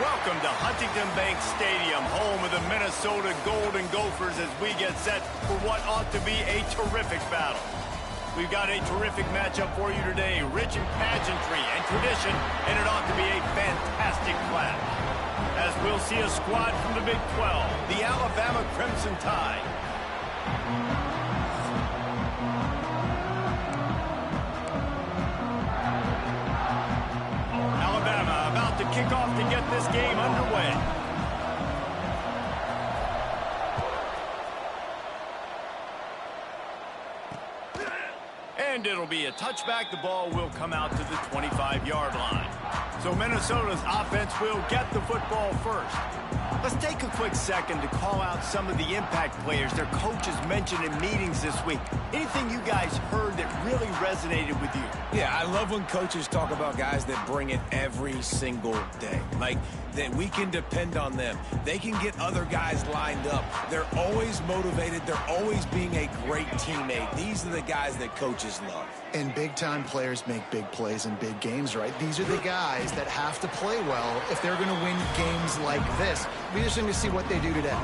Welcome to Huntington Bank Stadium, home of the Minnesota Golden Gophers, as we get set for what ought to be a terrific battle. We've got a terrific matchup for you today, rich in pageantry and tradition, and it ought to be a fantastic clash. As we'll see a squad from the Big 12, the Alabama Crimson Tide. About to kick off to get this game underway. And it'll be a touchback. The ball will come out to the 25-yard line. So Minnesota's offense will get the football first. Let's take a quick second to call out some of the impact players their coaches mentioned in meetings this week. Anything you guys heard that really resonated with you? Yeah, I love when coaches talk about guys that bring it every single day. Like, that we can depend on them. They can get other guys lined up. They're always motivated. They're always being a great teammate. These are the guys that coaches love. And big-time players make big plays in big games, right? These are the guys that have to play well if they're going to win games like this. Be interesting to see what they do today.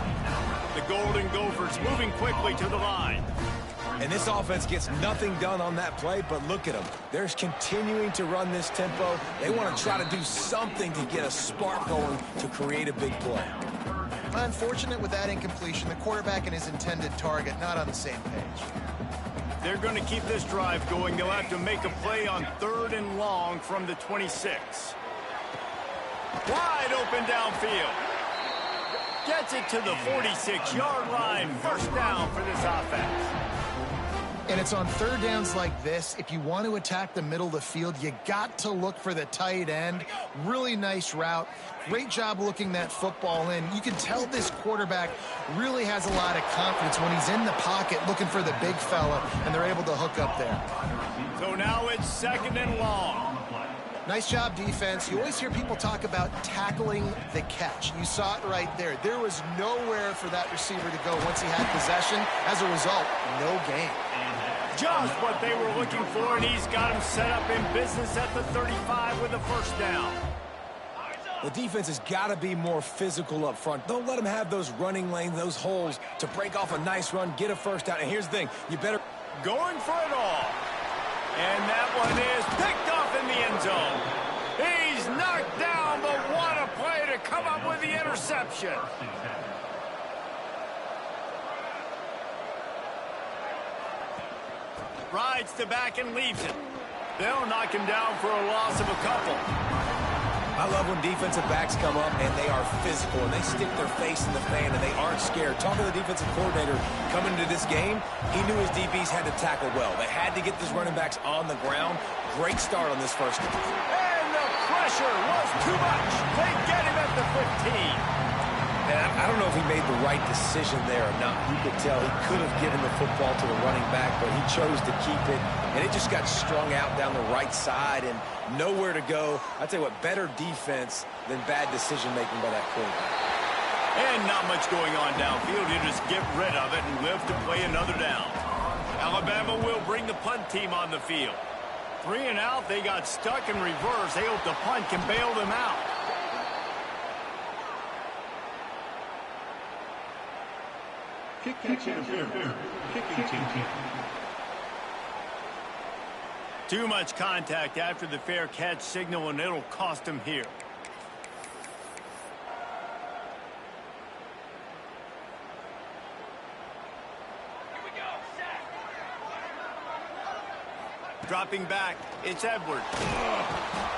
The Golden Gophers moving quickly to the line. And this offense gets nothing done on that play, but look at them. They're continuing to run this tempo. They want to try to do something to get a spark going to create a big play. Unfortunate with that incompletion. The quarterback and his intended target not on the same page. They're going to keep this drive going. They'll have to make a play on 3rd and long from the 26. Wide open downfield. Gets it to the 46-yard line. First down for this offense. And it's on 3rd downs like this. If you want to attack the middle of the field, you got to look for the tight end. Really nice route. Great job looking that football in. You can tell this quarterback really has a lot of confidence when he's in the pocket looking for the big fella, and they're able to hook up there. So now it's 2nd and long. Nice job, defense. You always hear people talk about tackling the catch. You saw it right there. There was nowhere for that receiver to go once he had possession. As a result, no gain. Just what they were looking for, and he's got him set up in business at the 35 with a first down. The defense has got to be more physical up front. Don't let them have those running lanes, those holes to break off a nice run, get a first down. And here's the thing, you better... Going for it all. And that one is picked off in the end zone. He's knocked down, but what a play to come up with the interception. Rides to back and leaves it. They'll knock him down for a loss of a couple. I love when defensive backs come up and they are physical and they stick their face in the fan and they aren't scared. Talking to the defensive coordinator coming into this game, he knew his DBs had to tackle well. They had to get these running backs on the ground. Great start on this first game. And the pressure was too much. They get him at the 15. And I don't know if he made the right decision there or not. You could tell he could have given the football to the running back, but he chose to keep it. And it just got strung out down the right side and nowhere to go. I tell you what, better defense than bad decision-making by that quarterback. And not much going on downfield. You just get rid of it and live to play another down. Alabama will bring the punt team on the field. 3 and out, they got stuck in reverse. They hope the punt can bail them out. Too much contact after the fair catch signal, and it'll cost him here. Dropping back, it's Edwards.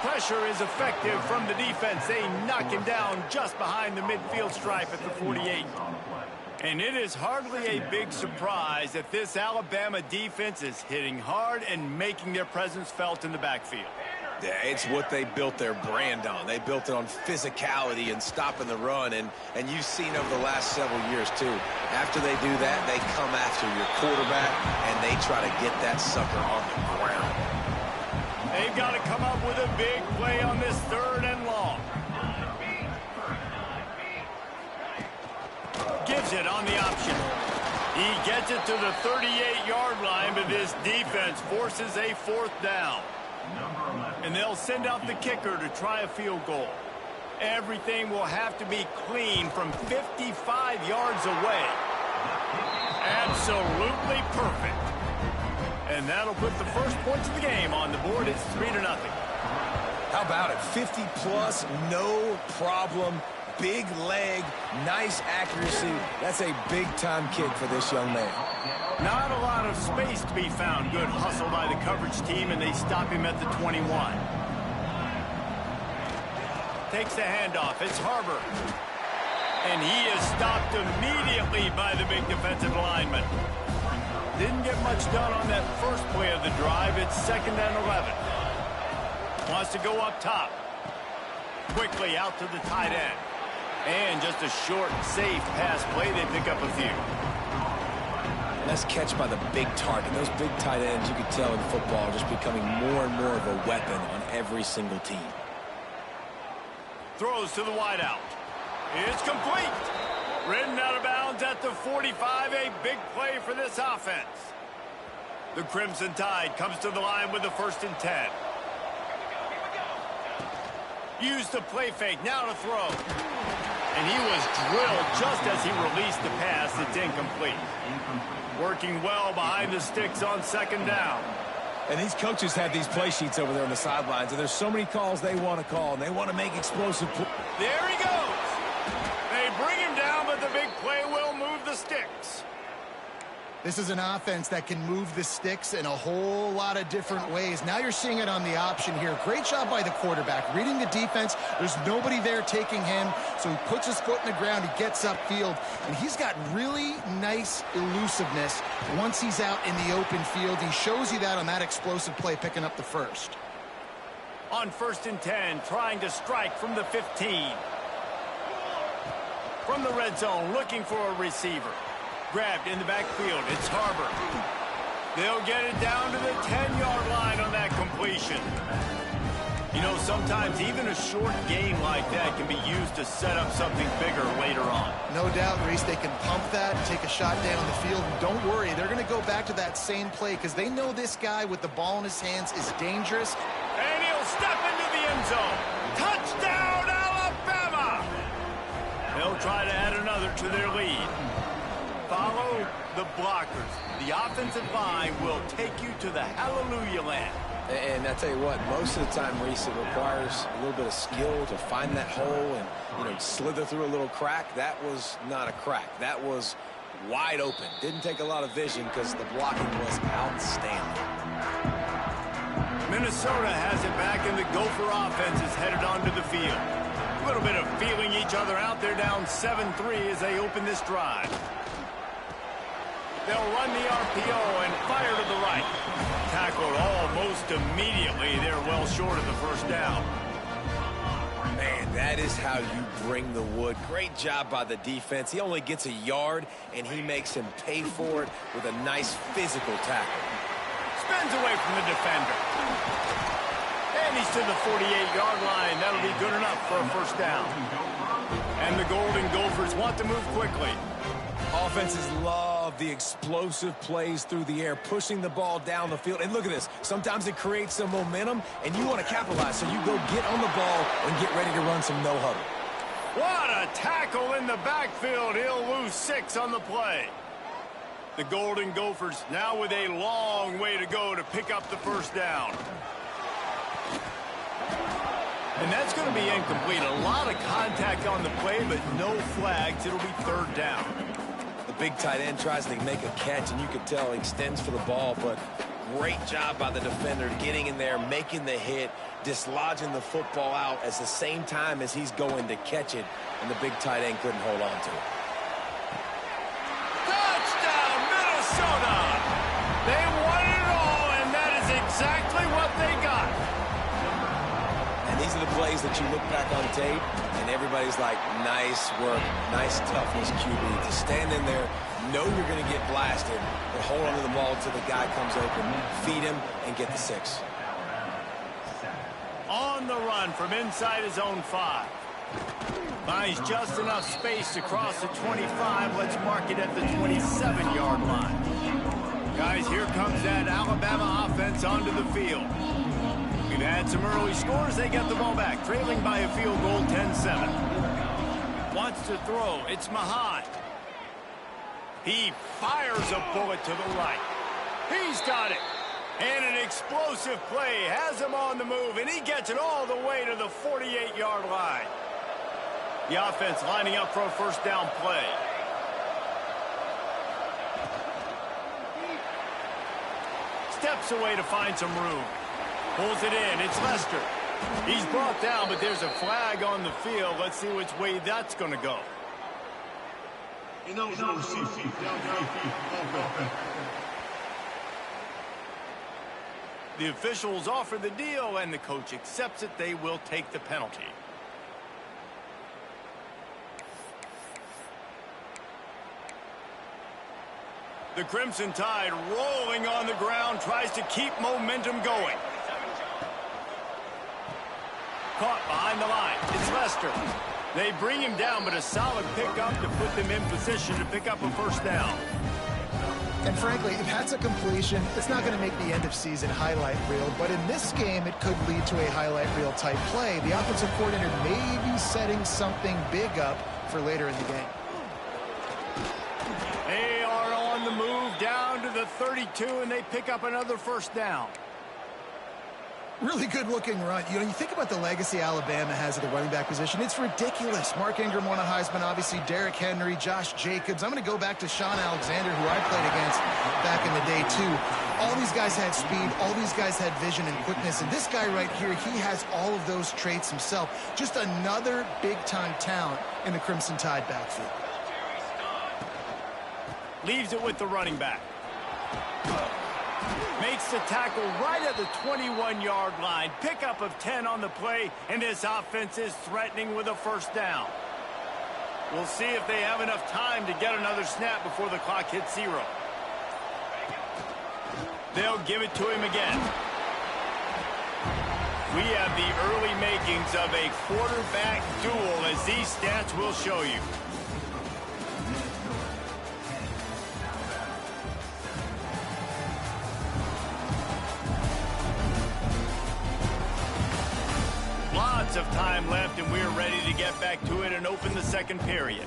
Pressure is effective from the defense. They knock him down just behind the midfield stripe at the 48. And it is hardly a big surprise that this Alabama defense is hitting hard and making their presence felt in the backfield. Yeah, it's what they built their brand on. They built it on physicality and stopping the run, and you've seen over the last several years, too. After they do that, they come after your quarterback, and they try to get that sucker on the ground. They've got to come up with a big play on this 3rd and long. Gives it on the option. He gets it to the 38-yard line, but this defense forces a 4th down. And they'll send out the kicker to try a field goal. Everything will have to be clean from 55 yards away. Absolutely perfect. And that'll put the first points of the game on the board. It's 3-0. How about it? 50-plus, no problem. Big leg, nice accuracy. That's a big-time kick for this young man. Not a lot of space to be found. Good hustle by the coverage team, and they stop him at the 21. Takes the handoff. It's Harbor. And he is stopped immediately by the big defensive lineman. Didn't get much done on that first play of the drive. It's 2nd and 11. Wants to go up top. Quickly out to the tight end. And just a short, safe pass play. They pick up a few. Nice catch by the big target. Those big tight ends, you could tell in football, just becoming more and more of a weapon on every single team. Throws to the wideout. It's complete. Ridden out of bounds at the 45. A big play for this offense. The Crimson Tide comes to the line with the 1st and 10. Used the play fake. Now to throw. And he was drilled just as he released the pass. It's incomplete. Working well behind the sticks on 2nd down. And these coaches have these play sheets over there on the sidelines, and there's so many calls they want to call, and they want to make explosive plays. There he goes. They bring him down, but the big play will move the sticks. This is an offense that can move the sticks in a whole lot of different ways. Now you're seeing it on the option here. Great job by the quarterback. Reading the defense, there's nobody there taking him, so he puts his foot in the ground, he gets upfield, and he's got really nice elusiveness once he's out in the open field. He shows you that on that explosive play, picking up the 1st. On 1st and 10, trying to strike from the 15. From the red zone, looking for a receiver. Grabbed in the backfield. It's Harbor. They'll get it down to the 10-yard line on that completion. You know, sometimes even a short game like that can be used to set up something bigger later on. No doubt, Reese, they can pump that, take a shot down the field. And don't worry, they're going to go back to that same play because they know this guy with the ball in his hands is dangerous. And he'll step into the end zone. Touchdown, Alabama! They'll try to add another to their lead. Follow the blockers. The offensive line will take you to the hallelujah land. And I tell you what, most of the time, Reese, it requires a little bit of skill to find that hole and, slither through a little crack. That was not a crack. That was wide open. Didn't take a lot of vision because the blocking was outstanding. Minnesota has it back, and the Gopher offense is headed onto the field. A little bit of feeling each other out. They're down 7-3 as they open this drive. They'll run the RPO and fire to the right. Tackled almost immediately. They're well short of the 1st down. Man, that is how you bring the wood. Great job by the defense. He only gets a yard, and he makes him pay for it with a nice physical tackle. Spins away from the defender. And he's to the 48-yard line. That'll be good enough for a 1st down. And the Golden Gophers want to move quickly. Offenses love the explosive plays through the air, pushing the ball down the field. And look at this. Sometimes it creates some momentum, and you want to capitalize. So you go get on the ball and get ready to run some no-huddle. What a tackle in the backfield. He'll lose 6 on the play. The Golden Gophers now with a long way to go to pick up the 1st down. And that's going to be incomplete. A lot of contact on the play, but no flags. It'll be 3rd down. The big tight end tries to make a catch, and you can tell he extends for the ball, but great job by the defender getting in there, making the hit, dislodging the football out at the same time as he's going to catch it, and the big tight end couldn't hold on to it. Touchdown, Minnesota! They won it all, and that is exactly what they got. And these are the plays that you look back on tape, and everybody's like, nice work, nice toughness, QB. To stand in there, know you're going to get blasted, but hold on to the ball until the guy comes open, feed him, and get the 6. On the run from inside his own 5. Finds just enough space to cross the 25. Let's mark it at the 27-yard line. Guys, here comes that Alabama offense onto the field. We We've had some early scores. They get the ball back, trailing by a field goal, 10-7. Wants to throw. It's Mahan. He fires a bullet to the right. He's got it. And an explosive play has him on the move, and he gets it all the way to the 48-yard line. The offense lining up for a first down play. Steps away to find some room. Pulls it in. It's Lester. He's brought down, but there's a flag on the field. Let's see which way that's going to go. The officials offer the deal, and the coach accepts it. They will take the penalty. The Crimson Tide rolling on the ground, tries to keep momentum going. Caught behind the line. It's Lester. They bring him down, but a solid pickup to put them in position to pick up a first down. And frankly, if that's a completion, it's not going to make the end-of-season highlight reel. But in this game, it could lead to a highlight reel type play. The offensive coordinator may be setting something big up for later in the game. They are on the move down to the 32, and they pick up another first down. Really good-looking run. You know, you think about the legacy Alabama has at the running back position. It's ridiculous. Mark Ingram won a Heisman, obviously. Derrick Henry, Josh Jacobs. I'm going to go back to Sean Alexander, who I played against back in the day, too. All these guys had speed. All these guys had vision and quickness. And this guy right here, he has all of those traits himself. Just another big-time talent in the Crimson Tide backfield. Leaves it with the running back. Makes the tackle right at the 21-yard line. Pickup of 10 on the play, and this offense is threatening with a first down. We'll see if they have enough time to get another snap before the clock hits 0. They'll give it to him again. We have the early makings of a quarterback duel, as these stats will show you. Lots of time left, and we're ready to get back to it and open the second period.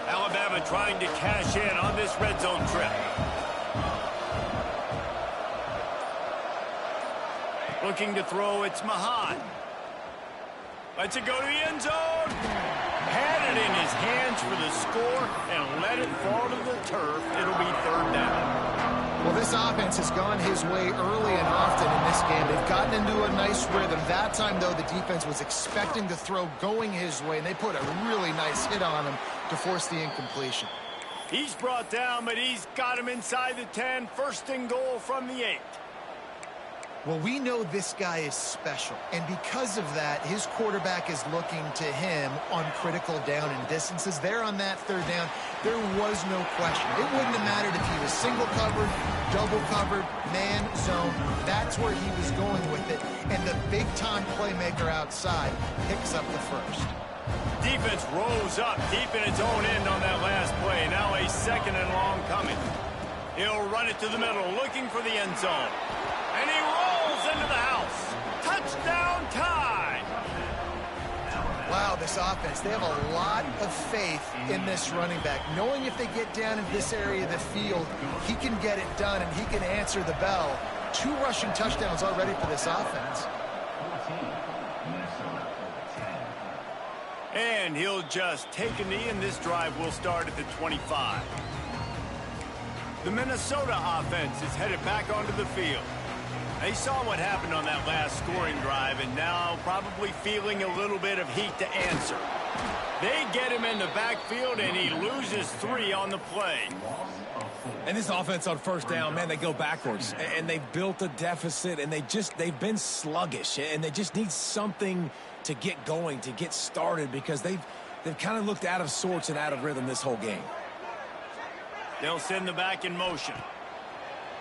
Alabama trying to cash in on this red zone trip. Looking to throw, it's Mahan. Lets it go to the end zone. Had it in his hands for the score and let it fall to the turf. It'll be third down. Well, this offense has gone his way early and often in this game. They've gotten into a nice rhythm. That time, though, the defense was expecting the throw going his way, and they put a really nice hit on him to force the incompletion. He's brought down, but he's got him inside the 10. First and goal from the 8. Well, we know this guy is special, and because of that, his quarterback is looking to him on critical down and distances. There on that third down, there was no question. It wouldn't have mattered if he was single covered, double covered, man, zone. That's where he was going with it, and the big-time playmaker outside picks up the first. Defense rose up deep in its own end on that last play. Now a second and long coming. He'll run it to the middle, looking for the end zone. And he rolls into the house. Touchdown Tide. Wow, this offense, they have a lot of faith in this running back. Knowing if they get down in this area of the field, he can get it done and he can answer the bell. 2 rushing touchdowns already for this offense. And he'll just take a knee, and this drive will start at the 25. The Minnesota offense is headed back onto the field. They saw what happened on that last scoring drive, and now probably feeling a little bit of heat to answer. They get him in the backfield, and he loses 3 on the play. And this offense on first down, man, they go backwards. And they've built a deficit, and they've been sluggish. And they just need something to get going, to get started, because they've kind of looked out of sorts and out of rhythm this whole game. They'll send the back in motion.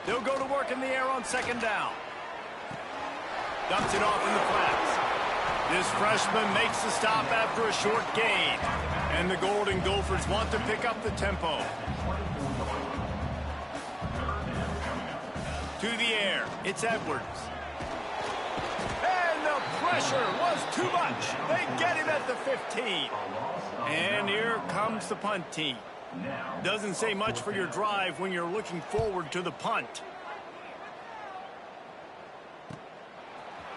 They'll go to work in the air on second down. Dumps it off in the flats. This freshman makes the stop after a short gain. And the Golden Gophers want to pick up the tempo. To the air, it's Edwards. And the pressure was too much. They get him at the 15. And here comes the punt team. Doesn't say much for your drive when you're looking forward to the punt.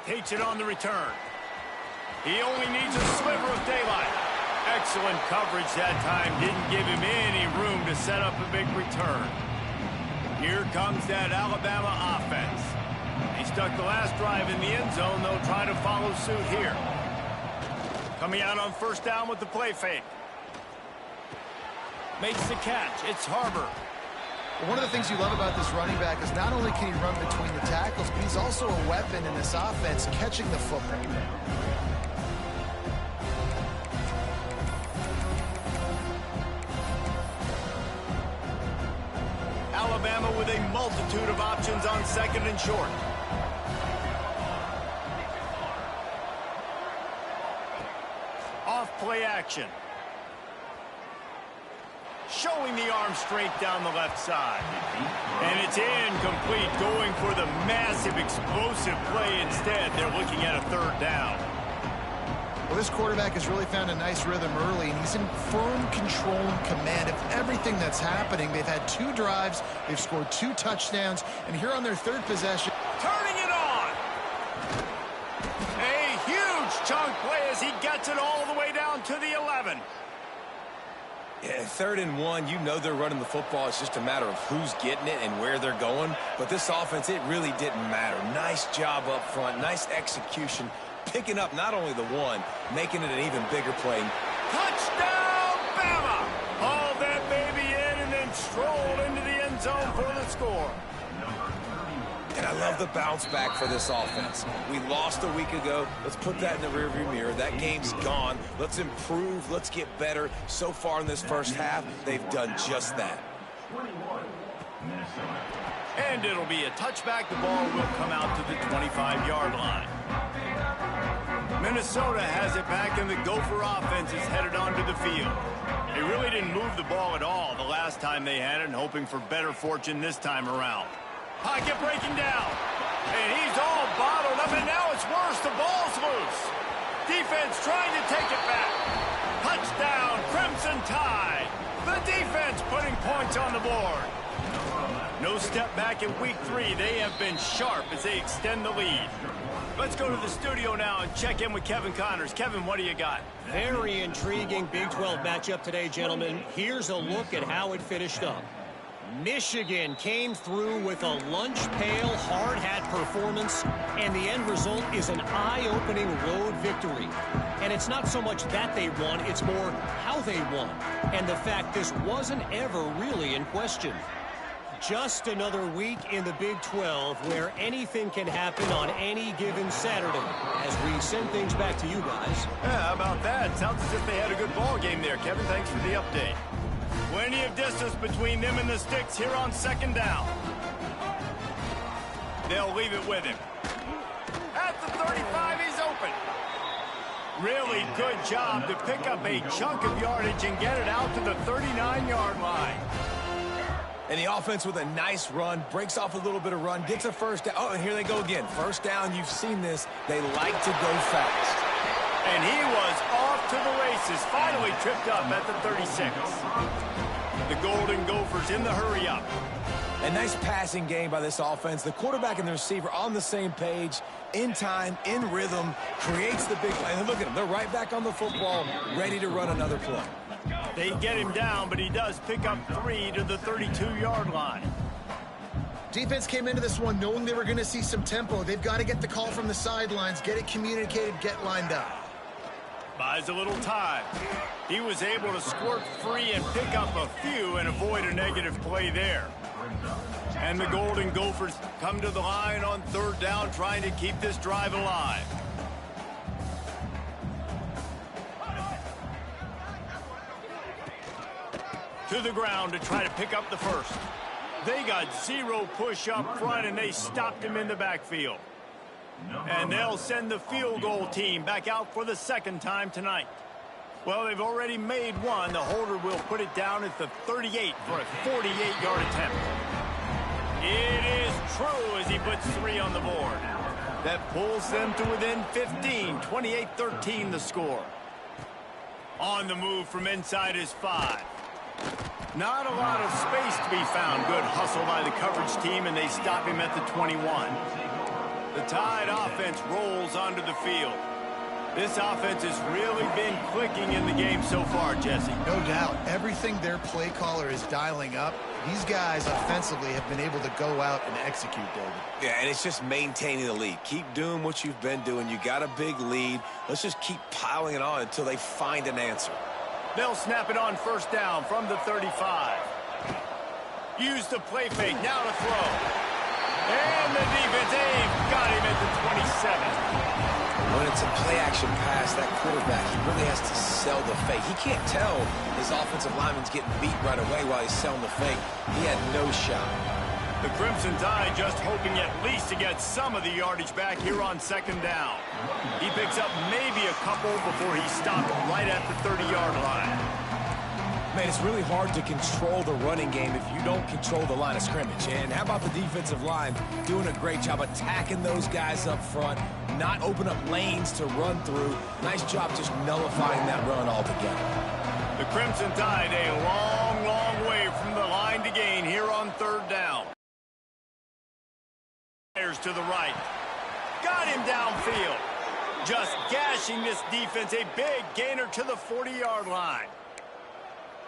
Takes it on the return. He only needs a sliver of daylight. Excellent coverage that time. Didn't give him any room to set up a big return. Here comes that Alabama offense. They stuck the last drive in the end zone. They'll try to follow suit here. Coming out on first down with the play fake. Makes the catch. It's Harbor. One of the things you love about this running back is not only can he run between the tackles, but he's also a weapon in this offense catching the football. Alabama with a multitude of options on second and short. Off play action. Showing the arm strength down the left side. And it's incomplete, going for the massive explosive play instead. They're looking at a third down. Well, this quarterback has really found a nice rhythm early, and he's in firm control and command of everything that's happening. They've had 2 drives, they've scored 2 touchdowns, and here on their third possession. Turning it on! A huge chunk play as he gets it all the way down to the 11. Yeah, 3rd and 1, you know they're running the football. It's just a matter of who's getting it and where they're going. But this offense, it really didn't matter. Nice job up front, nice execution. Picking up not only the one, making it an even bigger play. Touchdown, Bama! Hauled that baby in and then strolled into the end zone for the score. And I love the bounce back for this offense. We lost a week ago. Let's put that in the rearview mirror. That game's gone. Let's improve. Let's get better. So far in this first half, they've done just that. And it'll be a touchback. The ball will come out to the 25-yard line. Minnesota has it back, and the Gopher offense is headed onto the field. They really didn't move the ball at all the last time they had it, and hoping for better fortune this time around. Pocket breaking down. And he's all bottled up, and now it's worse. The ball's loose. Defense trying to take it back. Touchdown, Crimson Tide. The defense putting points on the board. No step back in week 3. They have been sharp as they extend the lead. Let's go to the studio now and check in with Kevin Connors. Kevin, what do you got? Very intriguing Big 12 matchup today, gentlemen. Here's a look at how it finished up. Michigan came through with a lunch pail hard hat performance, and the end result is an eye-opening road victory. And it's not so much that they won, it's more how they won, and the fact this wasn't ever really in question. Just another week in the Big 12 where anything can happen on any given Saturday. As we send things back to you guys. Yeah, how about that? Sounds as if they had a good ball game there. Kevin, thanks for the update. Plenty of distance between them and the sticks here on second down. They'll leave it with him. At the 35, he's open. Really good job to pick up a chunk of yardage and get it out to the 39-yard line. And the offense with a nice run, breaks off a little bit of run, gets a first down. Oh, and here they go again. First down, you've seen this. They like to go fast. And he was off to the races, finally tripped up at the 36. The Golden Gophers in the hurry-up. A nice passing game by this offense. The quarterback and the receiver on the same page, in time, in rhythm, creates the big play. And look at them. They're right back on the football, ready to run another play. They get him down, but he does pick up 3 to the 32-yard line. Defense came into this one knowing they were going to see some tempo. They've got to get the call from the sidelines, get it communicated, get lined up. Buys a little time. He was able to squirt free and pick up a few and avoid a negative play there. And the Golden Gophers come to the line on third down, trying to keep this drive alive. To the ground to try to pick up the first. They got 0 push up front, and they stopped him in the backfield. And they'll send the field goal team back out for the second time tonight. Well, they've already made one. The holder will put it down at the 38 for a 48-yard attempt. It is true as he puts 3 on the board. That pulls them to within 15, 28-13 the score. On the move from inside his 5. Not a lot of space to be found. Good hustle by the coverage team, and they stop him at the 21. The Tide offense rolls onto the field. This offense has really been clicking in the game so far, Jesse. No doubt. Everything their play caller is dialing up, these guys offensively have been able to go out and execute, David. Yeah, and it's just maintaining the lead. Keep doing what you've been doing. You got a big lead. Let's just keep piling it on until they find an answer. They'll snap it on first down from the 35. Use the play fake. Now to throw. And the defense, they've got him at the 27. When it's a play-action pass, that quarterback, he really has to sell the fake. He can't tell his offensive lineman's getting beat right away while he's selling the fake. He had no shot. The Crimson Tide just hoping at least to get some of the yardage back here on second down. He picks up maybe a couple before he's stopped right at the 30-yard line. Man, it's really hard to control the running game if you don't control the line of scrimmage. And how about the defensive line doing a great job attacking those guys up front, not open up lanes to run through. Nice job just nullifying that run altogether. The Crimson Tide a long, long way from the line to gain here on third down. To the right. Got him downfield. Just gashing this defense. A big gainer to the 40-yard line.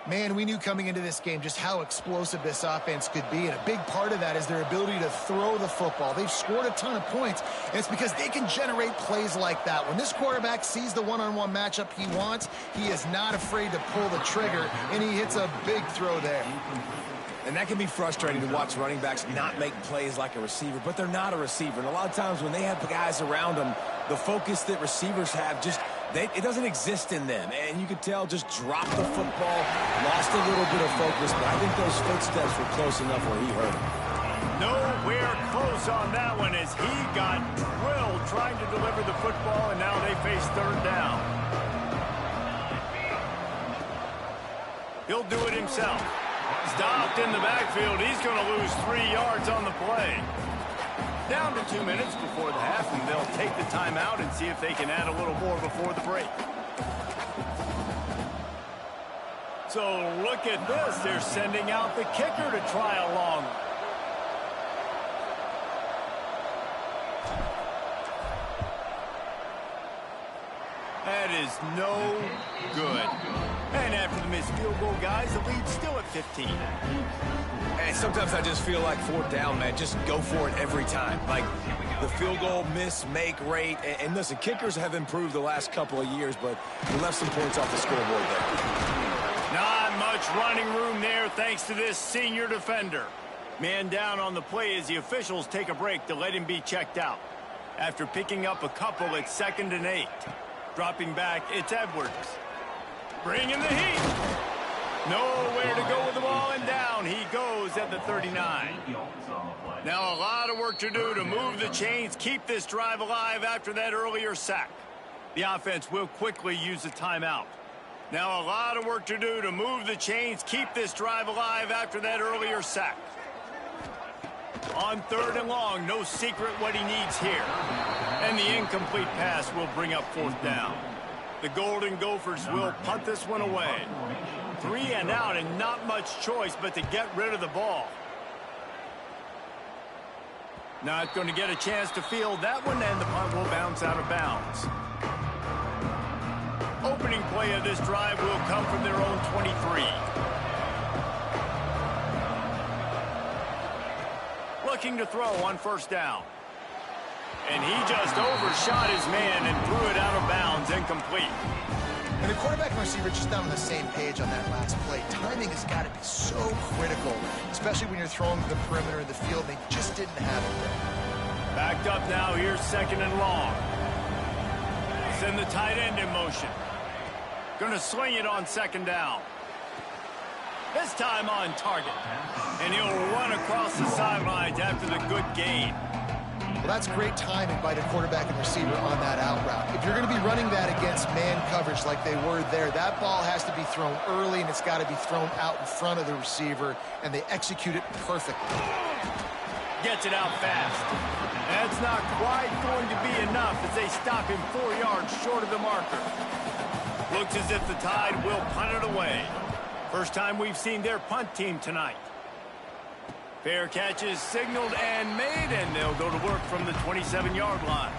Man, we knew coming into this game just how explosive this offense could be, and a big part of that is their ability to throw the football. They've scored a ton of points, and it's because they can generate plays like that. When this quarterback sees the one-on-one matchup he wants, he is not afraid to pull the trigger, and he hits a big throw there. And that can be frustrating to watch running backs not make plays like a receiver, but they're not a receiver. And a lot of times when they have guys around them, the focus that receivers have just it doesn't exist in them. And you could tell just dropped the football, lost a little bit of focus, but I think those footsteps were close enough where he hurt him. Nowhere close on that one as he got drilled trying to deliver the football, and now they face third down. He'll do it himself. Stopped in the backfield. He's going to lose 3 yards on the play. Down to 2 minutes before the half, and they'll take the timeout and see if they can add a little more before the break. So look at this. They're sending out the kicker to try a long one. That is no good. And after the missed field goal, guys, the lead's still at 15. And sometimes I just feel like fourth down, man, just go for it every time. Like the field goal miss, make rate. And listen, kickers have improved the last couple of years, but we left some points off the scoreboard there. Not much running room there thanks to this senior defender. Man down on the play as the officials take a break to let him be checked out. After picking up a couple at 2nd and 8. Dropping back, it's Edwards. Bringing the heat. Nowhere to go with the ball, and down he goes at the 39. Now a lot of work to do to move the chains, keep this drive alive after that earlier sack. The offense will quickly use a timeout. Now a lot of work to do to move the chains, keep this drive alive after that earlier sack. On 3rd and long, no secret what he needs here. And the incomplete pass will bring up 4th down. The Golden Gophers will punt this one away. 3 and out, and not much choice but to get rid of the ball. Not going to get a chance to field that one, and the punt will bounce out of bounds. Opening play of this drive will come from their own 23. Looking to throw on 1st down. And he just overshot his man and threw it out of bounds, incomplete. And the quarterback and receiver just not on the same page on that last play. Timing has got to be so critical, especially when you're throwing to the perimeter of the field. They just didn't have it there. Backed up now, here's 2nd and long. Send the tight end in motion. Going to swing it on 2nd down. This time on target. And he'll run across the sidelines after the good gain. Well, that's great timing by the quarterback and receiver on that out route. If you're going to be running that against man coverage like they were there, that ball has to be thrown early, and it's got to be thrown out in front of the receiver, and they execute it perfectly. Gets it out fast. That's not quite going to be enough as they stop him 4 yards short of the marker. Looks as if the Tide will punt it away. First time we've seen their punt team tonight. Fair catch is signaled and made, and they'll go to work from the 27-yard line.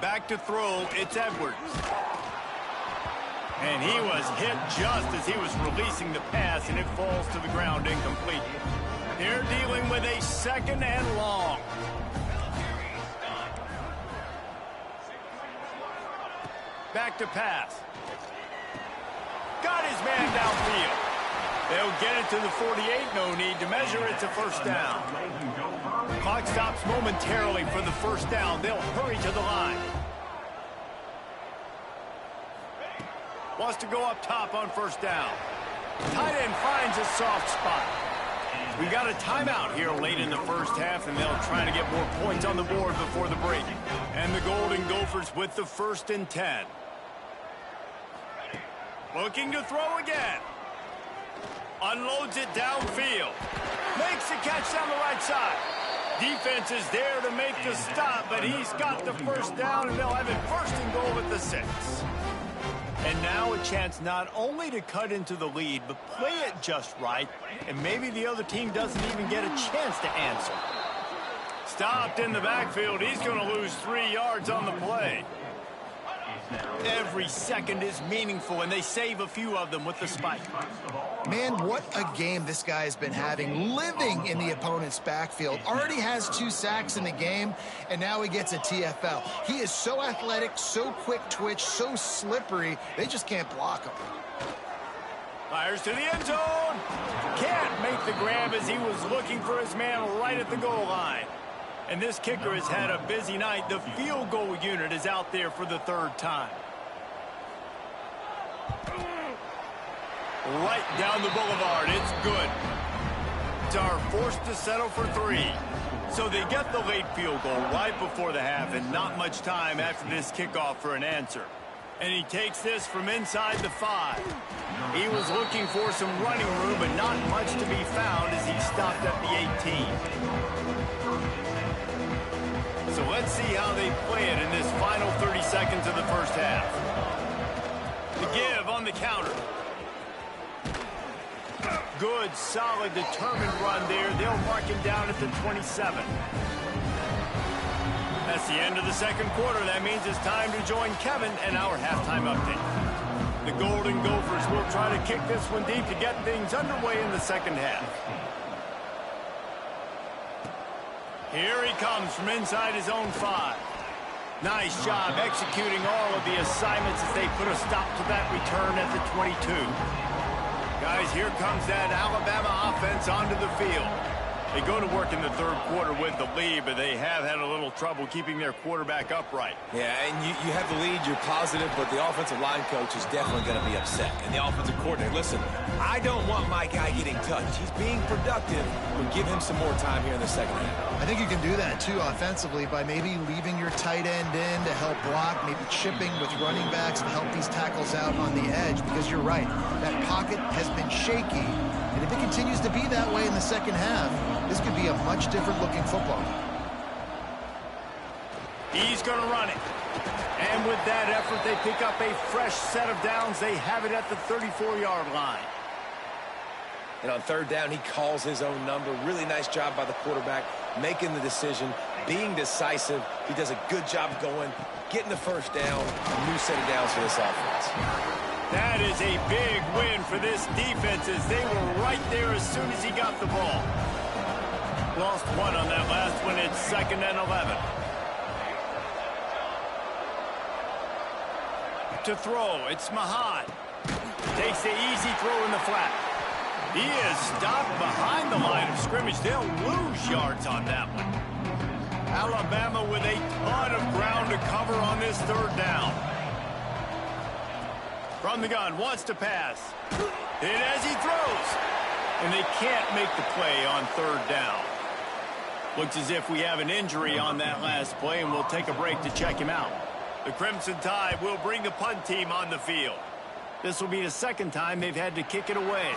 Back to throw, it's Edwards. And he was hit just as he was releasing the pass, and it falls to the ground incomplete. They're dealing with a 2nd and long. Back to pass. Got his man downfield. They'll get it to the 48. No need to measure. It's a first down. Clock stops momentarily for the first down. They'll hurry to the line. Wants to go up top on first down. Tight end finds a soft spot. We got a timeout here late in the first half, and they'll try to get more points on the board before the break. And the Golden Gophers with the 1st and 10. Looking to throw again. Unloads it downfield. Makes the catch down the right side. Defense is there to make the stop, but he's got the first down, and they'll have it 1st and goal at the 6. And now a chance not only to cut into the lead, but play it just right, and maybe the other team doesn't even get a chance to answer. Stopped in the backfield. He's going to lose 3 yards on the play. Every second is meaningful, and they save a few of them with the spike. Man, what a game this guy has been having, living in the opponent's backfield. Already has 2 sacks in the game, and now he gets a TFL. He is so athletic, so quick twitch, so slippery, they just can't block him. Fires to the end zone. Can't make the grab as he was looking for his man right at the goal line. And this kicker has had a busy night. The field goal unit is out there for the 3rd time. Right down the boulevard. It's good. Are forced to settle for 3. So they get the late field goal right before the half, and not much time after this kickoff for an answer. And he takes this from inside the 5. He was looking for some running room, but not much to be found as he stopped at the 18. So let's see how they play it in this final 30 seconds of the first half. The give on the counter. Good, solid, determined run there. They'll mark him down at the 27. That's the end of the 2nd quarter. That means it's time to join Kevin and our halftime update. The Golden Gophers will try to kick this one deep to get things underway in the 2nd half. Here he comes from inside his own 5. Nice job executing all of the assignments as they put a stop to that return at the 22. Guys, here comes that Alabama offense onto the field. They go to work in the 3rd quarter with the lead, but they have had a little trouble keeping their quarterback upright. Yeah, and you have the lead, you're positive, but the offensive line coach is definitely going to be upset. And the offensive coordinator, listen, I don't want my guy getting touched. He's being productive, but give him some more time here in the 2nd half. I think you can do that, too, offensively, by maybe leaving your tight end in to help block, maybe chipping with running backs to help these tackles out on the edge, because you're right, that pocket has been shaky, and if it continues to be that way in the 2nd half, this could be a much different looking football. He's going to run it. And with that effort, they pick up a fresh set of downs. They have it at the 34-yard line. And on 3rd down, he calls his own number. Really nice job by the quarterback, making the decision, being decisive. He does a good job going, getting the first down, a new set of downs for this offense. That is a big win for this defense as they were right there as soon as he got the ball. Lost 1 on that last one. It's 2nd and 11. To throw, it's Mahan. Takes the easy throw in the flat. He is stopped behind the line of scrimmage. They'll lose yards on that one. Alabama with a ton of ground to cover on this 3rd down. From the gun, wants to pass. Hit as he throws. And they can't make the play on third down. Looks as if we have an injury on that last play, and we'll take a break to check him out. The Crimson Tide will bring the punt team on the field. This will be the second time they've had to kick it away.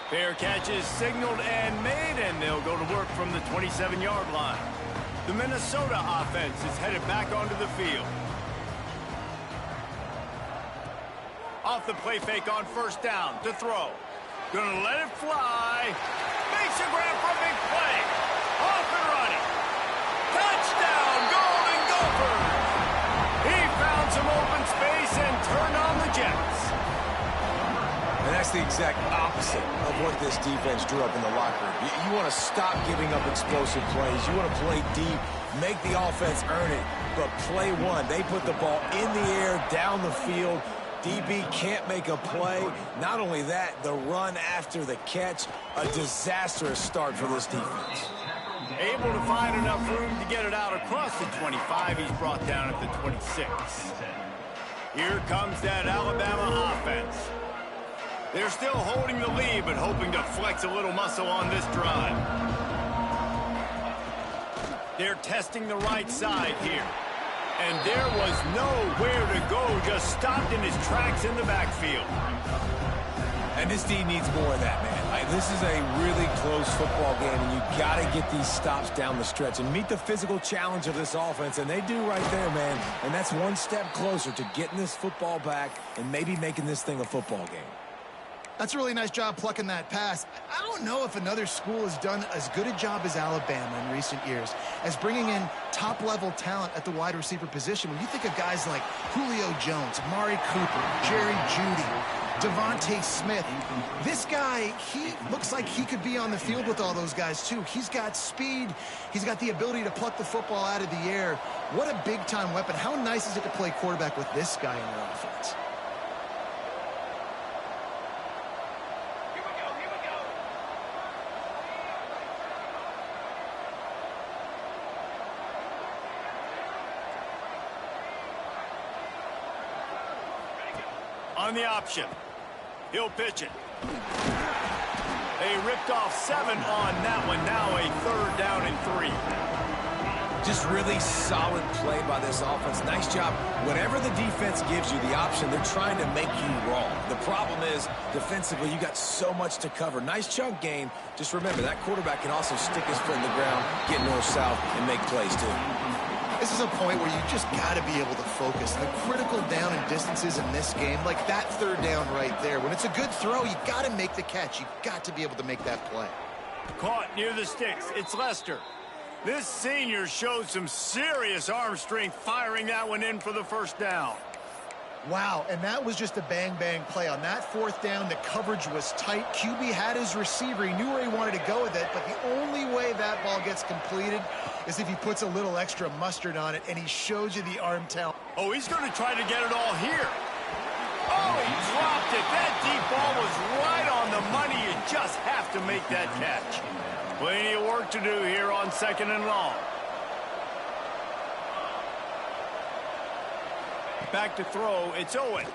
Fair catch is signaled and made, and they'll go to work from the 27-yard line. The Minnesota offense is headed back onto the field. Off the play fake on first down to throw. Gonna let it fly. Makes a grab for a big play. Off and running. Touchdown, Golden Gophers. He found some open space and turned on the Jets. And that's the exact opposite of what this defense drew up in the locker room. You want to stop giving up explosive plays. You want to play deep, make the offense earn it. But play one, they put the ball in the air, down the field. DB can't make a play. Not only that, the run after the catch, a disastrous start for this defense. Able to find enough room to get it out across the 25. He's brought down at the 26. Here comes that Alabama offense. They're still holding the lead, but hoping to flex a little muscle on this drive. They're testing the right side here. And there was nowhere to go, just stopped in his tracks in the backfield. And this D needs more of that, man. This is a really close football game, and you got to get these stops down the stretch and meet the physical challenge of this offense, and they do right there, man. And that's one step closer to getting this football back and maybe making this thing a football game. That's a really nice job plucking that pass. I don't know if another school has done as good a job as Alabama in recent years as bringing in top-level talent at the wide receiver position. When you think of guys like Julio Jones, Amari Cooper, Jerry Jeudy, Devontae Smith, this guy, he looks like he could be on the field with all those guys, too. He's got speed. He's got the ability to pluck the football out of the air. What a big-time weapon. How nice is it to play quarterback with this guy in your offense? On the option. He'll pitch it. They ripped off 7 on that one. Now a third down and 3. Just really solid play by this offense. Nice job. Whatever the defense gives you, the option, they're trying to make you wrong. The problem is, defensively, you got so much to cover. Nice chunk gain. Just remember, that quarterback can also stick his foot in the ground, get north-south, and make plays, too. This is a point where you just got to be able to focus. The critical down and distances in this game, like that third down right there. When it's a good throw, you got to make the catch. You got to be able to make that play. Caught near the sticks. It's Lester. This senior showed some serious arm strength firing that one in for the first down. Wow, and that was just a bang-bang play. On that fourth down, the coverage was tight. QB had his receiver. He knew where he wanted to go with it, but the only way that ball gets completed is if he puts a little extra mustard on it, and he shows you the arm talent. Oh, he's going to try to get it all here. Oh, he dropped it. That deep ball was right on the money. You just have to make that catch. Plenty of work to do here on 2nd and long. Back to throw, it's Owen.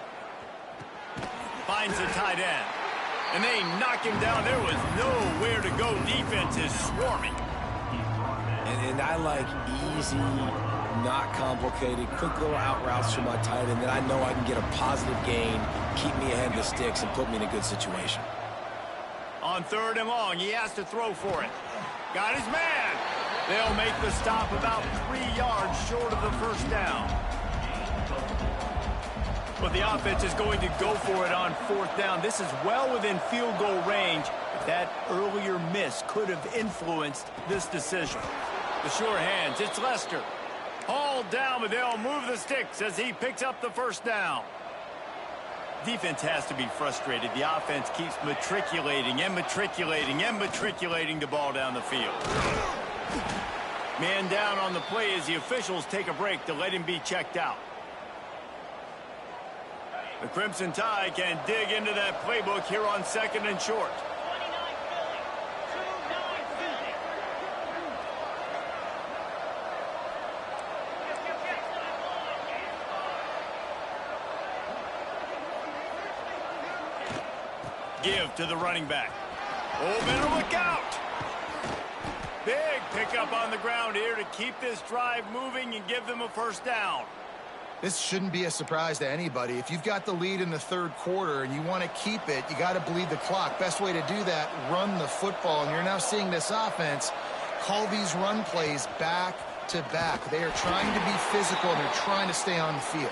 Finds the tight end. And they knock him down. There was nowhere to go. Defense is swarming. And I like easy, not complicated, quick little out routes for my tight end that I know I can get a positive gain, keep me ahead of the sticks, and put me in a good situation. On 3rd and long, he has to throw for it. Got his man. They'll make the stop about 3 yards short of the first down. But the offense is going to go for it on 4th down. This is well within field goal range. But that earlier miss could have influenced this decision. The sure hands, it's Lester. Hauled down, but they'll move the sticks as he picks up the first down. Defense has to be frustrated. The offense keeps matriculating and matriculating and matriculating the ball down the field. Man down on the play as the officials take a break to let him be checked out. The Crimson Tide can dig into that playbook here on 2nd and short. give to the running back. Oh, better look out. Big pickup on the ground here to keep this drive moving and give them a first down. This shouldn't be a surprise to anybody. If you've got the lead in the third quarter and you want to keep it, you got to bleed the clock. Best way to do that, run the football. And you're now seeing this offense call these run plays back to back. They are trying to be physical, and they're trying to stay on the field.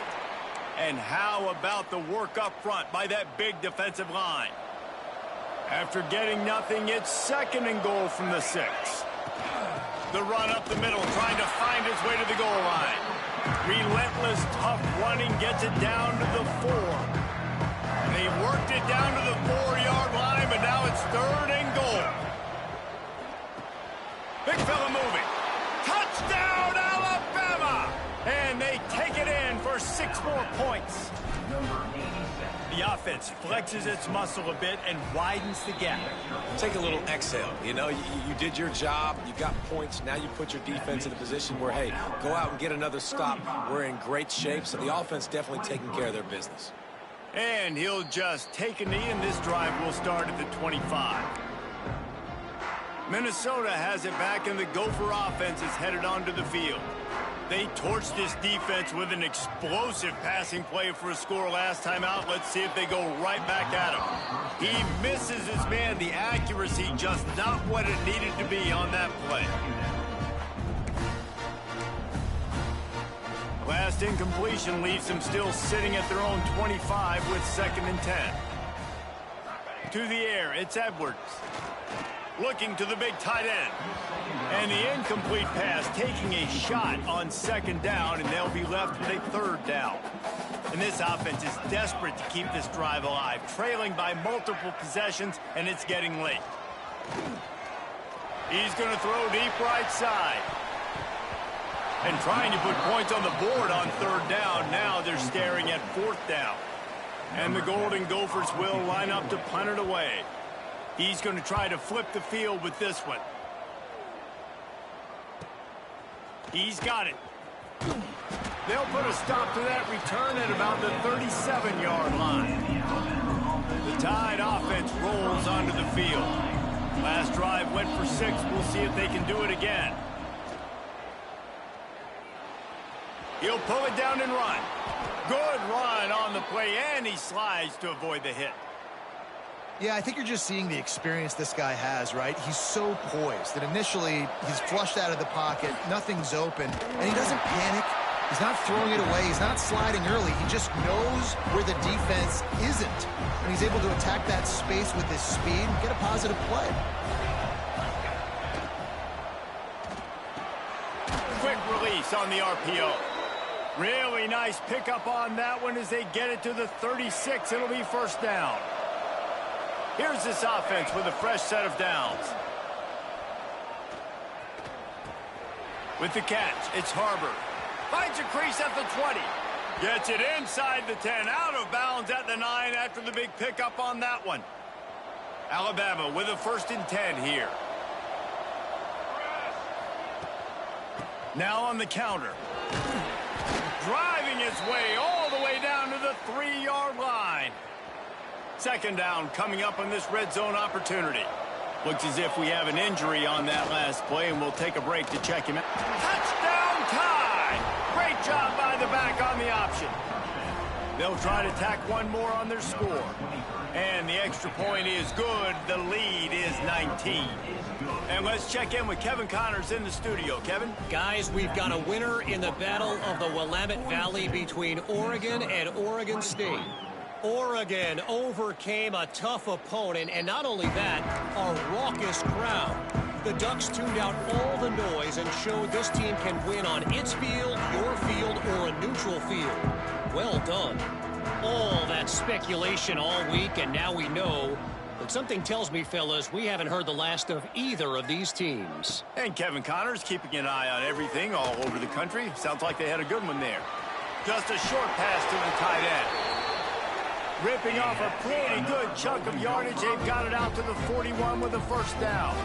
And how about the work up front by that big defensive line? After getting nothing, it's 2nd and goal from the 6. The run up the middle, trying to find its way to the goal line. Relentless, tough running gets it down to the 4. They worked it down to the 4-yard line, but now it's 3rd and goal. Big fella moving. Touchdown, Alabama! And they take it in for 6 more points. The offense flexes its muscle a bit and widens the gap. Take a little exhale. You know, you did your job. You got points. Now you put your defense in a position where, hey, go out and get another stop. We're in great shape, so the offense definitely taking care of their business. And he'll just take a knee, and this drive will start at the 25. Minnesota has it back, and the Gopher offense is headed onto the field. They torched this defense with an explosive passing play for a score last time out. Let's see if they go right back at him. He misses his man. The accuracy just not what it needed to be on that play. Last incompletion leaves them still sitting at their own 25 with 2nd and 10. To the air, it's Edwards. Looking to the big tight end. And the incomplete pass taking a shot on 2nd down, and they'll be left with a 3rd down. And this offense is desperate to keep this drive alive, trailing by multiple possessions, and it's getting late. He's going to throw deep right side. And trying to put points on the board on 3rd down. Now they're staring at 4th down. And the Golden Gophers will line up to punt it away. He's going to try to flip the field with this one. He's got it. They'll put a stop to that return at about the 37-yard line. The Tide offense rolls onto the field. Last drive went for 6. We'll see if they can do it again. He'll pull it down and run. Good run on the play, and he slides to avoid the hit. Yeah, I think you're just seeing the experience this guy has, right? He's so poised that initially he's flushed out of the pocket, nothing's open, and he doesn't panic. He's not throwing it away. He's not sliding early. He just knows where the defense isn't, and he's able to attack that space with his speed and get a positive play. Quick release on the RPO. Really nice pickup on that one as they get it to the 36. It'll be 1st down. Here's this offense with a fresh set of downs. With the catch, it's Harbor. Finds a crease at the 20. Gets it inside the 10. Out of bounds at the 9 after the big pickup on that one. Alabama with a 1st and 10 here. Now on the counter. Driving his way all the way down to the 3-yard line. 2nd down coming up on this red zone opportunity. Looks as if we have an injury on that last play, and we'll take a break to check him out. Touchdown Tide! Great job by the back on the option. They'll try to tack one more on their score. And the extra point is good. The lead is 19. And let's check in with Kevin Connors in the studio. Kevin? Guys, we've got a winner in the battle of the Willamette Valley between Oregon and Oregon State. Oregon overcame a tough opponent, and not only that, a raucous crowd. The Ducks tuned out all the noise and showed this team can win on its field, your field, or a neutral field. Well done. All that speculation all week, and now we know. But something tells me, fellas, we haven't heard the last of either of these teams. And Kevin Connors keeping an eye on everything all over the country. Sounds like they had a good one there. Just a short pass to the tight end. Ripping off a pretty good chunk of yardage. They've got it out to the 41 with a 1st down.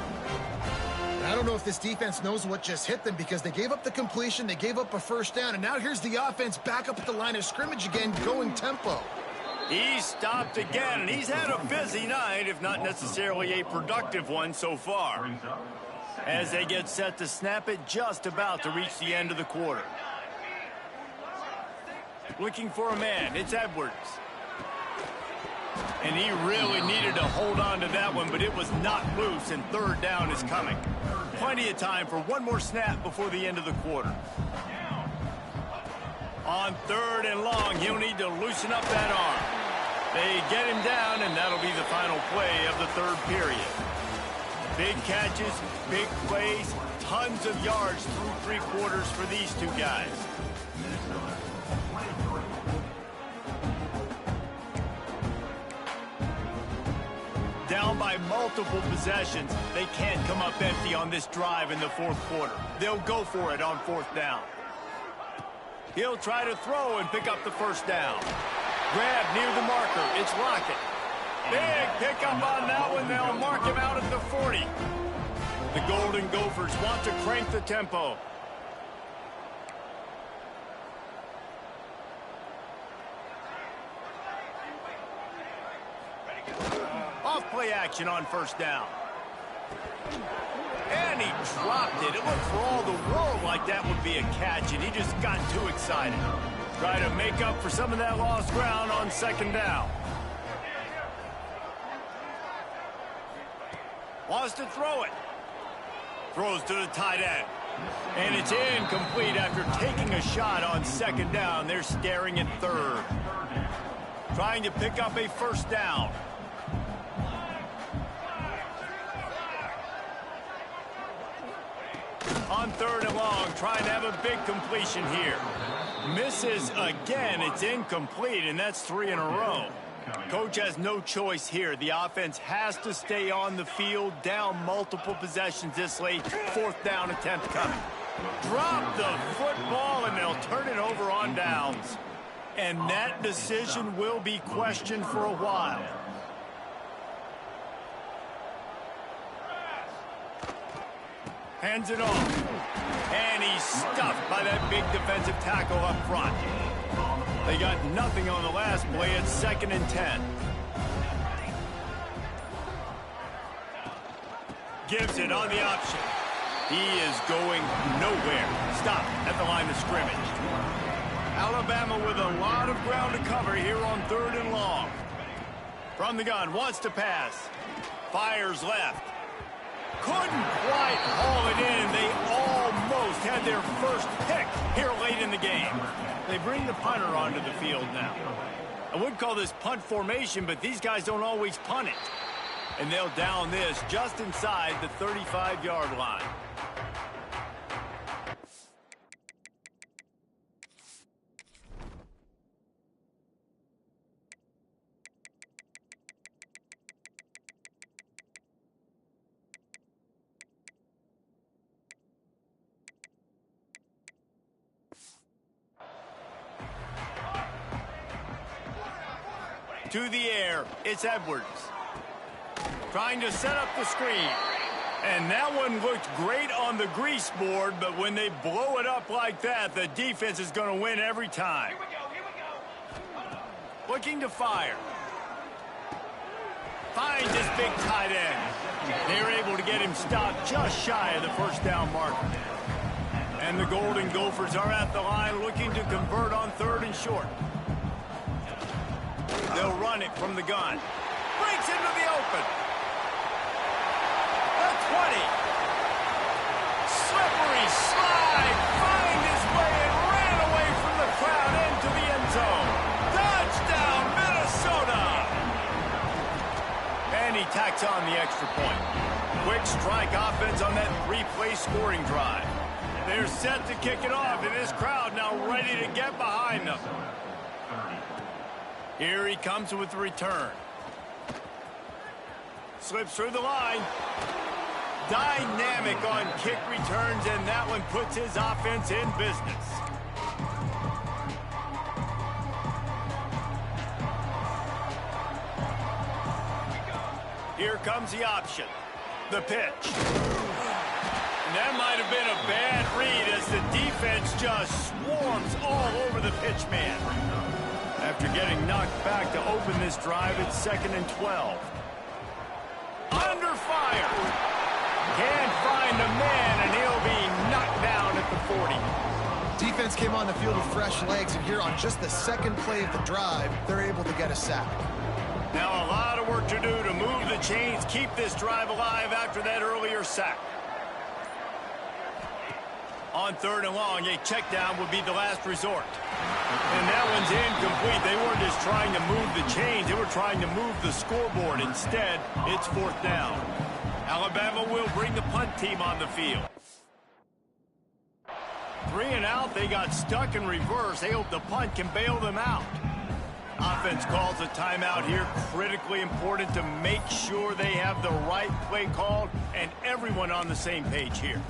I don't know if this defense knows what just hit them, because they gave up the completion, they gave up a 1st down, and now here's the offense back up at the line of scrimmage again, going tempo. He's stopped again, and he's had a busy night, if not necessarily a productive one so far. As they get set to snap it, just about to reach the end of the quarter. Looking for a man, it's Edwards. And he really needed to hold on to that one, but it was not loose, and third down is coming. Plenty of time for one more snap before the end of the quarter. On third and long, he'll need to loosen up that arm. They get him down, and that'll be the final play of the third period. Big catches, big plays, tons of yards through three quarters for these two guys. Down by multiple possessions, they can't come up empty on this drive in the fourth quarter. They'll go for it on fourth down. He'll try to throw and pick up the first down. Grab near the marker. It's Lockett. Big pickup on that one. They'll mark him out at the 40. The Golden Gophers want to crank the tempo. Off-play action on first down. And he dropped it. It looked for all the world like that would be a catch, and he just got too excited. Try to make up for some of that lost ground on second down. Wants to throw it. Throws to the tight end. And it's incomplete after taking a shot on second down. They're staring at third. Trying to pick up a first down. On third and long, trying to have a big completion here. Misses again. It's incomplete, and that's 3 in a row. Coach has no choice here. The offense has to stay on the field, down multiple possessions this late. Fourth down attempt coming. Drop the football, and they'll turn it over on downs. And that decision will be questioned for a while. Hands it off. And he's stuffed by that big defensive tackle up front. They got nothing on the last play. It's 2nd and 10. Gives it on the option. He is going nowhere. Stop at the line of scrimmage. Alabama with a lot of ground to cover here on third and long. From the gun, wants to pass. Fires left. Couldn't quite haul it in. They almost had their first pick here late in the game. They bring the punter onto the field now. I would call this punt formation, but these guys don't always punt it. And they'll down this just inside the 35-yard line. To the air, it's Edwards. Trying to set up the screen. And that one looked great on the grease board, but when they blow it up like that, the defense is going to win every time. Here we go. Looking to fire. Finds this big tight end. They're able to get him stopped just shy of the first down marker. And the Golden Gophers are at the line looking to convert on third and short. They'll run it from the gun. Breaks into the open. The 20. Slippery slide. Find his way and ran away from the crowd into the end zone. Touchdown, Minnesota. And he tacks on the extra point. Quick strike offense on that three-play scoring drive. They're set to kick it off, and this crowd now ready to get behind them. Here he comes with the return. Slips through the line. Dynamic on kick returns, and that one puts his offense in business. Here comes the option. The pitch. And that might have been a bad read as the defense just swarms all over the pitch man. After getting knocked back to open this drive, it's 2nd and 12. Under fire. Can't find a man, and he'll be knocked down at the 40. Defense came on the field with fresh legs, and here on just the second play of the drive, they're able to get a sack. Now a lot of work to do to move the chains, keep this drive alive after that earlier sack. On 3rd and long, a check down would be the last resort. And that one's incomplete. They weren't just trying to move the chains, they were trying to move the scoreboard. Instead, it's 4th down. Alabama will bring the punt team on the field. 3 and out, they got stuck in reverse. They hope the punt can bail them out. Offense calls a timeout here. Critically important to make sure they have the right play called and everyone on the same page here.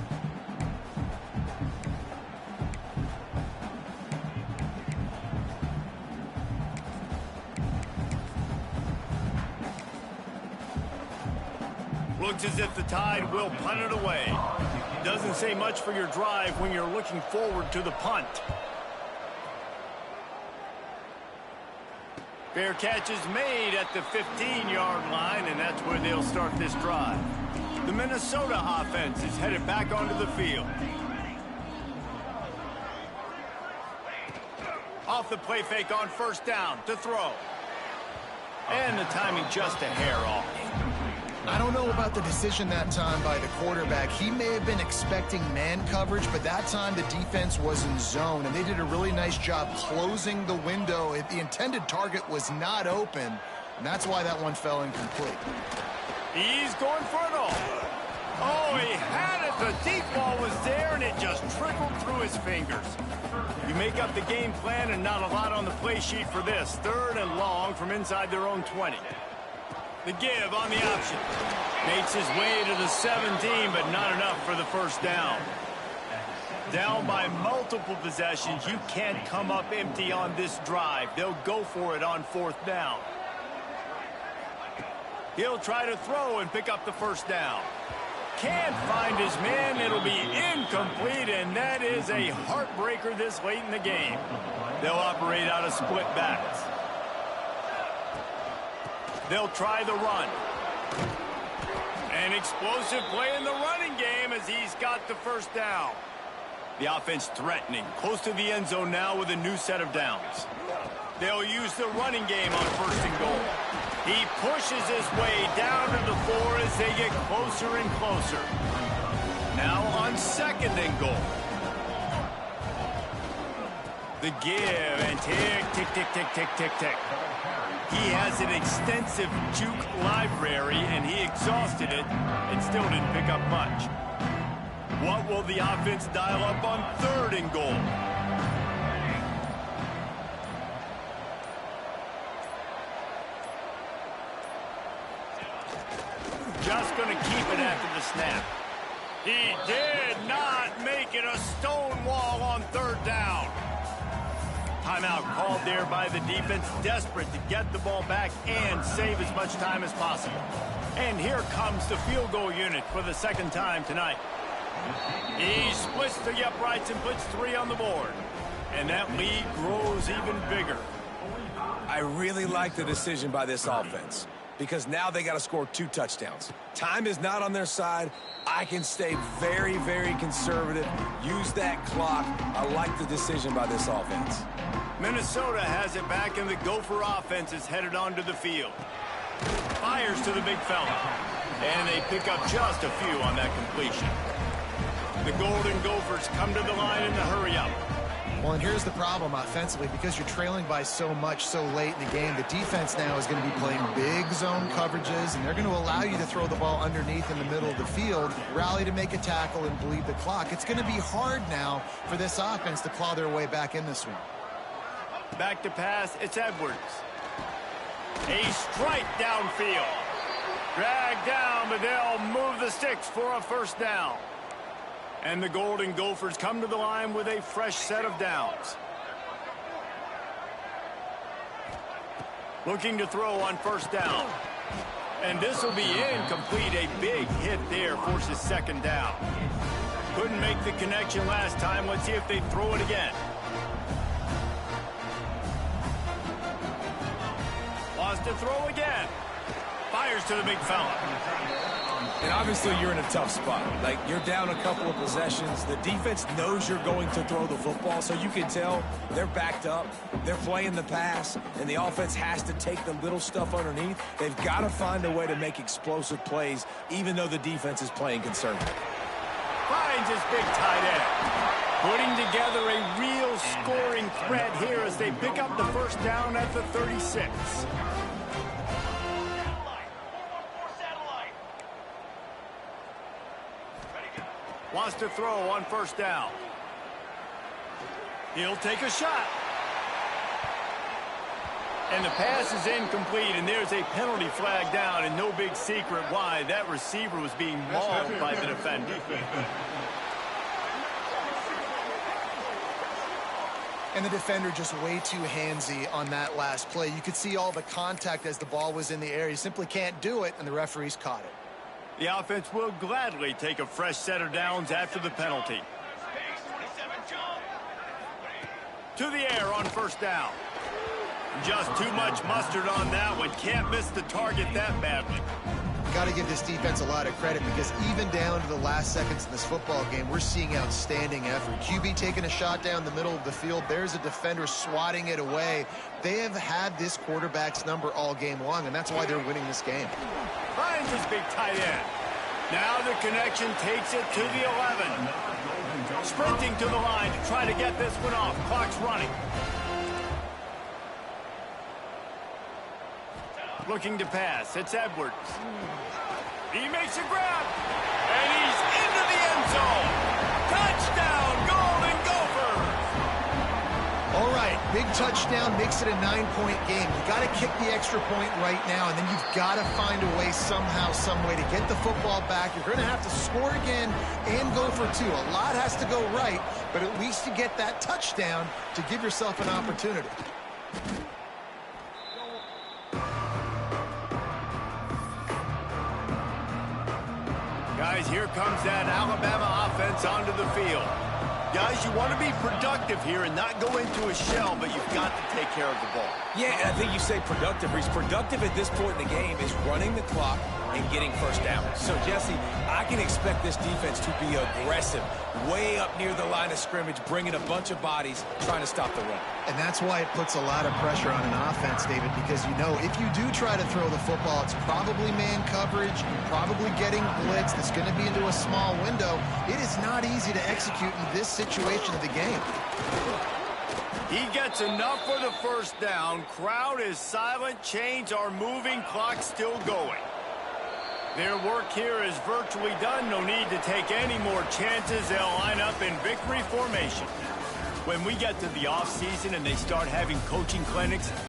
Looks as if the Tide will punt it away. Doesn't say much for your drive when you're looking forward to the punt. Fair catch is made at the 15-yard line, and that's where they'll start this drive. The Minnesota offense is headed back onto the field. Off the play fake on 1st down to throw. And the timing just a hair off. I don't know about the decision that time by the quarterback. He may have been expecting man coverage, but that time the defense was in zone, and they did a really nice job closing the window. The intended target was not open, and that's why that one fell incomplete. He's going for it all. Oh, he had it. The deep ball was there, and it just trickled through his fingers. You make up the game plan, and not a lot on the play sheet for this. 3rd and long from inside their own 20. The give on the option. Makes his way to the 17, but not enough for the 1st down. Down by multiple possessions, you can't come up empty on this drive. They'll go for it on 4th down. He'll try to throw and pick up the 1st down. Can't find his man. It'll be incomplete, and that is a heartbreaker this late in the game. They'll operate out of split backs. They'll try the run. An explosive play in the running game as he's got the 1st down. The offense threatening, close to the end zone now with a new set of downs. They'll use the running game on 1st and goal. He pushes his way down to the 4 as they get closer and closer. Now on 2nd and goal. The give and tick, tick, tick, tick, tick, tick, tick. He has an extensive juke library, and he exhausted it and still didn't pick up much. What will the offense dial up on 3rd and goal? Just going to keep it after the snap. He did not make it a stone wall on 3rd down. Timeout called there by the defense, desperate to get the ball back and save as much time as possible. And here comes the field goal unit for the 2nd time tonight. He splits the uprights and puts 3 on the board. And that lead grows even bigger. I really like the decision by this offense, because now they got to score 2 touchdowns. Time is not on their side. I can stay very, very conservative. Use that clock. I like the decision by this offense. Minnesota has it back, and the Gopher offense is headed onto the field. Fires to the big fella. And they pick up just a few on that completion. The Golden Gophers come to the line in the hurry-up. Well, and here's the problem offensively. Because you're trailing by so much so late in the game, the defense now is going to be playing big zone coverages, and they're going to allow you to throw the ball underneath in the middle of the field, rally to make a tackle, and bleed the clock. It's going to be hard now for this offense to claw their way back in this one. Back to pass, it's Edwards. A strike downfield. Dragged down, but they'll move the sticks for a 1st down. And the Golden Gophers come to the line with a fresh set of downs. Looking to throw on 1st down. And this will be incomplete. A big hit there forces 2nd down. Couldn't make the connection last time. Let's see if they throw it again. to throw again. Fires to the big fella. And obviously you're in a tough spot. Like, you're down a couple of possessions. The defense knows you're going to throw the football, so you can tell they're backed up. They're playing the pass, and the offense has to take the little stuff underneath. They've got to find a way to make explosive plays, even though the defense is playing conservative. Finds his big tight end. Putting together a real scoring threat here as they pick up the first down at the 36. Wants to throw on first down. He'll take a shot. And the pass is incomplete, and there's a penalty flag down, and no big secret why. That receiver was being mauled by the defender. And the defender just way too handsy on that last play. You could see all the contact as the ball was in the air. You simply can't do it, and the referees caught it. The offense will gladly take a fresh set of downs after the penalty. To the air on first down. Just too much mustard on that one. Can't miss the target that badly. Got to give this defense a lot of credit because even down to the last seconds in this football game, we're seeing outstanding effort. QB taking a shot down the middle of the field. There's a defender swatting it away. They have had this quarterback's number all game long, and that's why they're winning this game. Finds his big tight end. Now the connection takes it to the 11. Sprinting to the line to try to get this one off. Clock's running. Looking to pass. It's Edwards. He makes a grab. And he's into the end zone. Touchdown, Golden Gophers. All right, big touchdown makes it a 9-point game. You got to kick the extra point right now, and then you've got to find a way somehow, some way to get the football back. You're going to have to score again and go for two. A lot has to go right, but at least you get that touchdown to give yourself an opportunity. Guys, here comes that Alabama offense onto the field. Guys, you want to be productive here and not go into a shell, but you've got to take care of the ball. Yeah, and I think you say productive. He's productive at this point in the game is running the clock and getting first down. So, Jesse, I can expect this defense to be aggressive, way up near the line of scrimmage, bringing a bunch of bodies, trying to stop the run. And that's why it puts a lot of pressure on an offense, David, because you know if you do try to throw the football, it's probably man coverage, probably getting blitz that's going to be into a small window. It is not easy to execute in this situation of the game. He gets enough for the first down. Crowd is silent. Chains are moving. Clock still going. Their work here is virtually done. No need to take any more chances. They'll line up in victory formation. When we get to the offseason and they start having coaching clinics,